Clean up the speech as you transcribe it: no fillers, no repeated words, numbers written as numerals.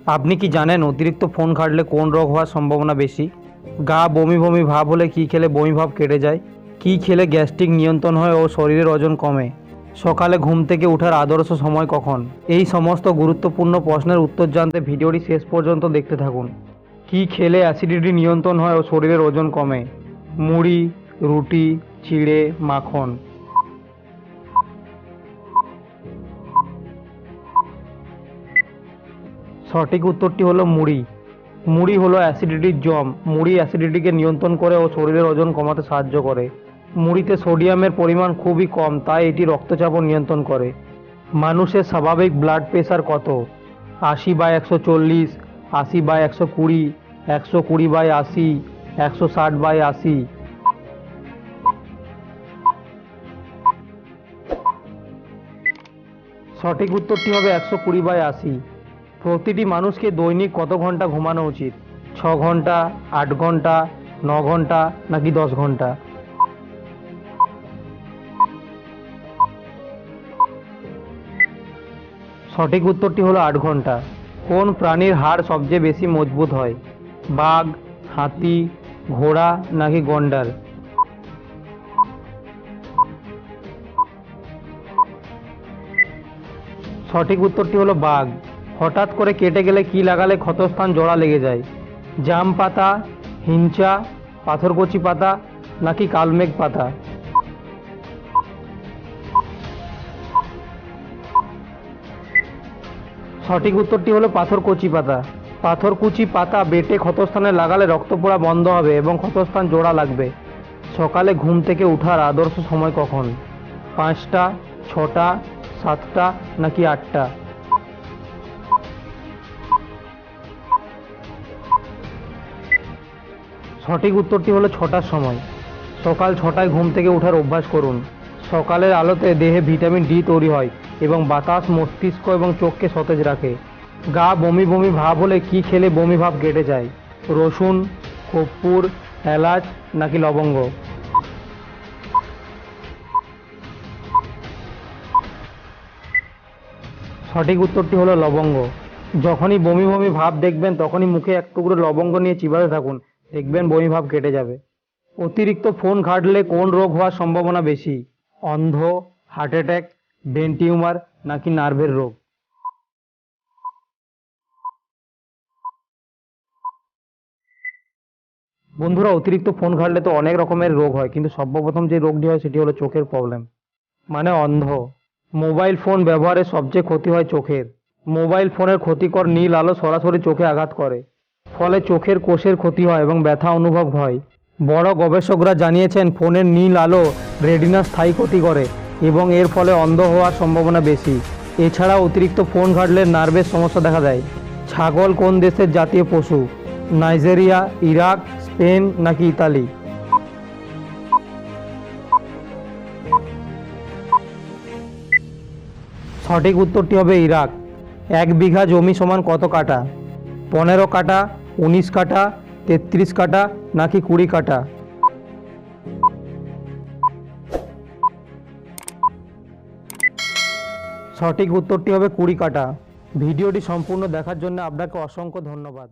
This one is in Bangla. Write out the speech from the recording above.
আপনি কি জানেন অতিরিক্ত ফোন ঘাঁটলে কোন রোগ হওয়ার সম্ভাবনা বেশি? গা বমি বমি ভাব হলে কী খেলে বমি ভাব কেটে যায়? কী খেলে গ্যাস্ট্রিক নিয়ন্ত্রণ হয় ও শরীরের ওজন কমে? সকালে ঘুম থেকে ওঠার আদর্শ সময় কখন? এই সমস্ত গুরুত্বপূর্ণ প্রশ্নের উত্তর জানতে ভিডিওটি শেষ পর্যন্ত দেখতে থাকুন। কী খেলে অ্যাসিডিটি নিয়ন্ত্রণ হয় ও শরীরের ওজন কমে? মুড়ি, রুটি, চিড়ে, মাখন। সঠিক উত্তরটি হলো মুড়ি। মুড়ি হলো অ্যাসিডিটির জম। মুড়ি অ্যাসিডিটিকে নিয়ন্ত্রণ করে ও শরীরের ওজন কমাতে সাহায্য করে। মুড়িতে সোডিয়ামের পরিমাণ খুবই কম, তাই এটি রক্তচাপও নিয়ন্ত্রণ করে। মানুষের স্বাভাবিক ব্লাড প্রেশার কত? 80/140, 80/120, 120/80, 160/80। সঠিক উত্তরটি হবে 120/80। প্রতিটি মানুষকে দৈনিক কত ঘন্টা ঘুমানো উচিত? 6 ঘন্টা, 8 ঘন্টা, 9 ঘন্টা নাকি 10 ঘন্টা? সঠিক উত্তরটি হলো 8 ঘন্টা। কোন প্রাণীর হাড় সবচেয়ে বেশি মজবুত হয়? বাঘ, হাতি, ঘোড়া নাকি গন্ডার? সঠিক উত্তরটি হলো বাঘ। হঠাৎ করে কেটে গেলে কি লাগালে ক্ষতস্থান জোড়া লেগে যায়? জাম পাতা, হিঞ্চা, পাথরকুচি পাতা নাকি কালমেঘ পাতা? সঠিক উত্তরটি হলো পাথরকুচি পাতা। পাথরকুচি পাতা বেটে ক্ষতস্থানে লাগালে রক্ত পড়া বন্ধ হবে এবং ক্ষতস্থান জোড়া লাগবে। সকালে ঘুম থেকে ওঠার আদর্শ সময় কখন? 5টা, 6টা, 7টা নাকি 8টা? সঠিক উত্তরটি হলো 6টার সময়। সকাল 6টায় ঘুম থেকে ওঠার অভ্যাস করুন। সকালের আলোতে দেহে ভিটামিন ডি তৈরি হয় এবং বাতাস মস্তিষ্ক এবং চোখকে সতেজ রাখে। গা বমি বমি ভাব হলে কি খেলে বমি ভাব কেটে যায়? রসুন, কর্পূর, এলাচ নাকি লবঙ্গ? সঠিক উত্তরটি হলো লবঙ্গ। যখনই বমি বমি ভাব দেখবেন তখনই মুখে এক টুকরো লবঙ্গ নিয়ে চিবাতে থাকুন, দেখবেন বমি ভাব কেটে যাবে। অতিরিক্ত ফোন ঘাঁটলে কোন রোগ হওয়ার সম্ভাবনা বেশি? অন্ধ, হার্ট অ্যাটাক, ব্রেন টিউমার নাকি নার্ভের রোগ? বন্ধুরা, অতিরিক্ত ফোন ঘাঁটলে তো অনেক রকমের রোগ হয়, কিন্তু সর্বপ্রথম যে রোগটি হয় সেটি হলো চোখের প্রবলেম, মানে অন্ধ। মোবাইল ফোন ব্যবহারে সবচেয়ে ক্ষতি হয় চোখের। মোবাইল ফোনের ক্ষতিকর নীল আলো সরাসরি চোখে আঘাত করে, ফলে চোখের কোষের ক্ষতি হয় এবং ব্যথা অনুভব হয়। বড় গবেষকরা জানিয়েছেন ফোনের নীল আলো রেটিনার স্থায়ী ক্ষতি করে এবং এর ফলে অন্ধ হওয়ার সম্ভাবনা বেশি। এছাড়াও অতিরিক্ত ফোন ঘাঁটলে নার্ভের সমস্যা দেখা দেয়। ছাগল কোন দেশের জাতীয় পশু? নাইজেরিয়া, ইরাক, স্পেন নাকি ইতালি? সঠিক উত্তরটি হবে ইরাক। 1 বিঘা জমি সমান কত কাঠা? 15 কাঠা, 19 কাঠা, 33 কাঠা নাকি 20 কাঠা? সঠিক উত্তরটি হবে 20 কাঠা। ভিডিওটি সম্পূর্ণ দেখার জন্য আপনাকে অসংখ্য ধন্যবাদ।